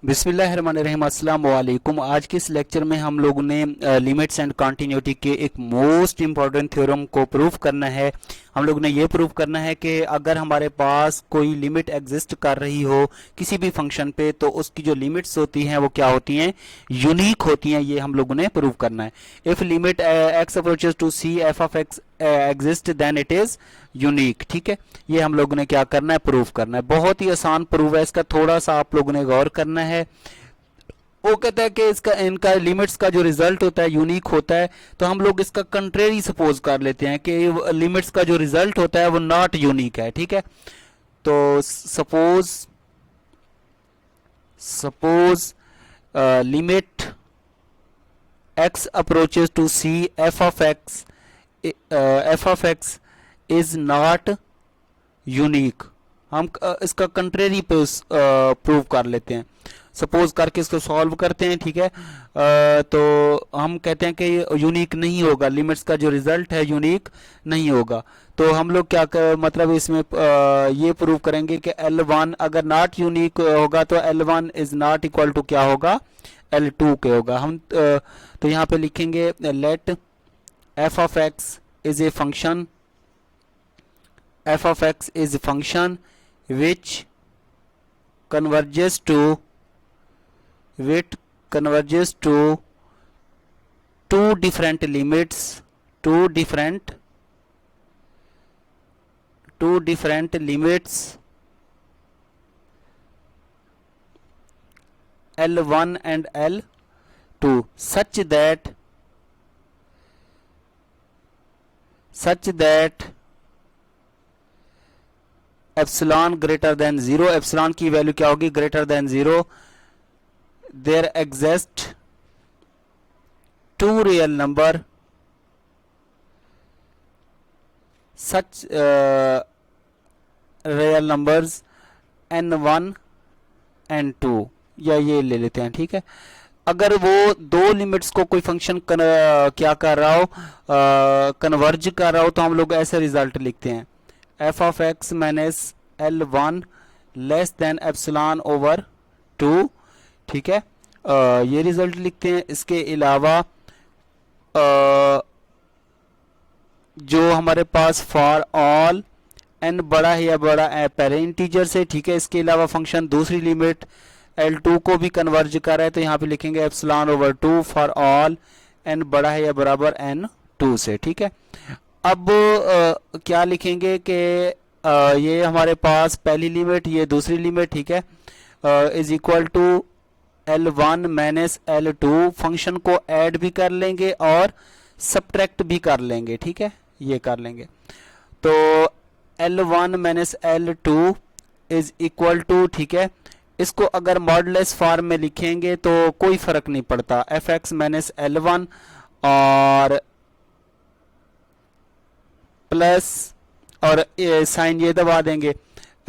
बिस्मिल्लाहिर्रहमानिर्रहीम, अस्सलाम वालेकुम। आज के इस लेक्चर में हम लोगों ने लिमिट्स एंड कंटिन्यूटी के एक मोस्ट इम्पॉर्टेंट थ्योरम को प्रूव करना है। हम लोगों ने ये प्रूव करना है कि अगर हमारे पास कोई लिमिट एग्जिस्ट कर रही हो किसी भी फंक्शन पे, तो उसकी जो लिमिट्स होती हैं वो क्या होती हैं, यूनिक होती हैं। ये हम लोगों ने प्रूव करना है। If limit x approaches to c f of x exist then it is unique. ठीक है, ये हम लोगों ने क्या करना है, प्रूव करना है। बहुत ही आसान प्रूव है, इसका थोड़ा सा आप लोगों ने गौर करना है। वो कहता है कि इसका इनका लिमिट्स का जो रिजल्ट होता है यूनिक होता है, तो हम लोग इसका कंट्रेरी सपोज कर लेते हैं कि लिमिट्स का जो रिजल्ट होता है वो नॉट यूनिक है। ठीक है, तो suppose limit x approaches to c f of x is not unique. हम इसका कंट्रेरी प्रूव कर लेते हैं, सपोज करके इसको सॉल्व करते हैं। ठीक है, तो हम कहते हैं कि यूनिक नहीं होगा, लिमिट्स का जो रिजल्ट है यूनिक नहीं होगा। तो हम लोग क्या मतलब इसमें ये प्रूव करेंगे कि L1 अगर नॉट यूनिक होगा तो L1 is not equal to क्या होगा, L2 के होगा। हम तो यहाँ पे लिखेंगे late f of x is a function, f of x is a function which converges to two different limits, L1 and L2 such that epsilon greater than 0, epsilon की वैल्यू क्या होगी, greater than 0। There exist two real number such real numbers n1 n2, या ये ले लेते हैं। ठीक है, अगर वो दो लिमिट्स को कोई फंक्शन क्या कर रहा हो, कन्वर्ज कर रहा हो, तो हम लोग ऐसे रिजल्ट लिखते हैं f of x minus L1 less than epsilon over 2। ठीक है, ये रिजल्ट लिखते हैं। इसके अलावा जो हमारे पास फॉर ऑल n बड़ा है या बड़ा पहले इंटीजर से। ठीक है, इसके अलावा फंक्शन दूसरी लिमिट L2 को भी कन्वर्ज कर रहा है, तो यहाँ पे लिखेंगे epsilon over 2 for all n बड़ा है या बराबर n2 से। ठीक है, अब क्या लिखेंगे कि ये हमारे पास पहली लिमिट, ये दूसरी लिमिट, ठीक है, is equal to L1 minus L2। Function को ऐड भी कर लेंगे और सब्ट्रैक्ट भी कर लेंगे। ठीक है, ये कर लेंगे। तो L1 minus L2 is equal to, ठीक है, इसको अगर मॉडुलस फॉर्म में लिखेंगे तो कोई फर्क नहीं पड़ता, एफ एक्स माइनस L1 और प्लस और साइन ये दबा देंगे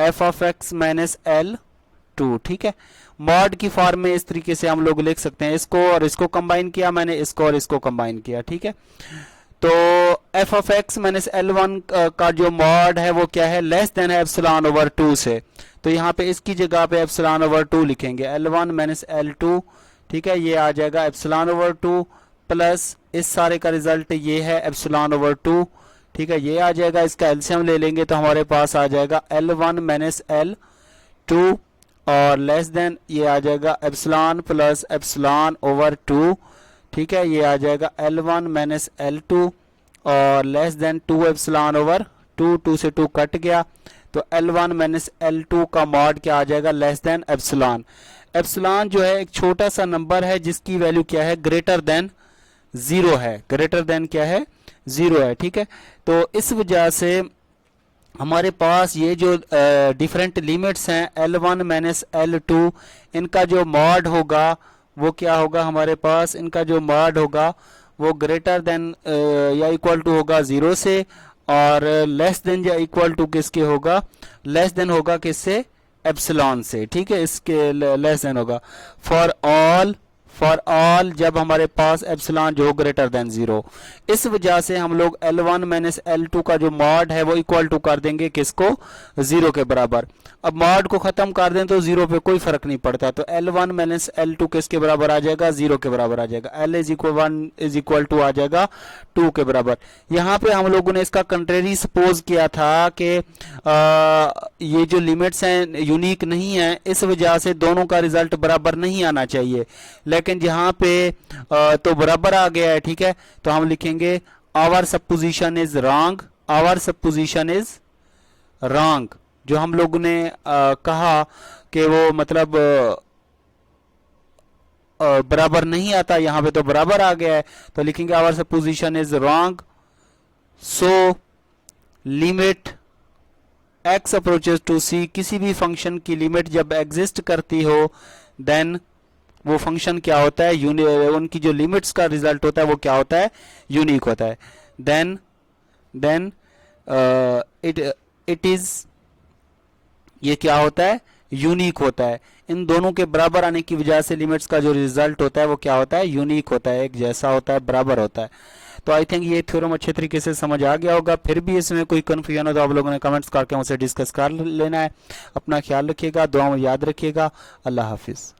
f of x minus L2। ठीक है, मॉड की फॉर्म में इस तरीके से हम लोग लिख सकते हैं। इसको और इसको कंबाइन किया मैंने, इसको और इसको कंबाइन किया। ठीक है, तो f of x minus L1 का जो मॉड है वो क्या है, लेस देन है एप्सिलॉन ओवर 2 से। तो यहाँ पे इसकी जगह पे एप्सिलॉन ओवर 2 लिखेंगे, L1 माइनस L2। ठीक है, ये आ जाएगा एप्सिलॉन ओवर 2 प्लस इस सारे का रिजल्ट ये है एप्सिलॉन ओवर 2। ठीक है, ये आ जाएगा, इसका एलसीएम ले लेंगे तो हमारे पास आ जाएगा L1 माइनस L2 और लेस देन ये आ जाएगा एप्सिलॉन प्लस एप्सिलॉन ओवर 2। ठीक है, ये आ जाएगा L1 माइनस L2 और लेस देन 2 एप्सिलॉन ओवर 2, 2 से 2 कट गया, तो L1 माइनस L2 का मॉड क्या आ जाएगा, लेस देन एप्सिलॉन। एप्सिलॉन जो है एक छोटा सा नंबर है जिसकी वैल्यू क्या है, ग्रेटर देन 0 है, ग्रेटर देन क्या है, 0 है। ठीक है, तो इस वजह से हमारे पास ये जो डिफरेंट लिमिट्स हैं L1 माइनस L2, इनका जो मॉड होगा वो क्या होगा, हमारे पास इनका जो मॉड होगा वो ग्रेटर देन या इक्वल टू होगा 0 से, और लेस देन या इक्वल टू किसके होगा, लेस देन होगा किससे, एप्सिलॉन से। ठीक है, इसके लेस देन होगा फॉर ऑल जब हमारे पास एप्सिलॉन जो ग्रेटर देन 0। इस वजह से हम लोग L1 माइनस L2 का जो मॉड है वो इक्वल टू कर देंगे किसको, 0 के बराबर। अब मॉड को खत्म कर दें तो 0 पे कोई फर्क नहीं पड़ता, तो L1 माइनस L2 किसके बराबर आ जाएगा, 0 के बराबर आ जाएगा। L इज इक्वल टू आ जाएगा 2 के बराबर। यहाँ पे हम लोगों ने इसका कंट्रेरी सपोज किया था कि ये जो लिमिट्स हैं यूनिक नहीं है, इस वजह से दोनों का रिजल्ट बराबर नहीं आना चाहिए, लेकिन यहाँ पे तो बराबर आ गया है, ठीक है। तो हम लिखेंगे our supposition is wrong, our supposition is wrong. जो हम लोगों ने कहा कि वो मतलब बराबर नहीं आता, यहाँ पे तो बराबर आ गया है, तो लिखेंगे our supposition is wrong, so limit x approaches to c, किसी भी फंक्शन की लिमिट जब एग्जिस्ट करती हो देन वो फंक्शन क्या होता है, उनकी जो लिमिट्स का रिजल्ट होता है वो क्या होता है, यूनिक होता है। देन इट इज, ये क्या होता है, यूनिक होता है। इन दोनों के बराबर आने की वजह से लिमिट्स का जो रिजल्ट होता है वो क्या होता है, यूनिक होता है, एक जैसा होता है, बराबर होता है। तो आई थिंक ये थ्योरम अच्छे तरीके से समझ आ गया होगा। फिर भी इसमें कोई कन्फ्यूजन हो तो आप लोगों ने कमेंट्स करके मुझसे डिस्कस कर लेना है। अपना ख्याल रखिएगा, दुआ में याद रखिएगा। अल्लाह हाफिज़।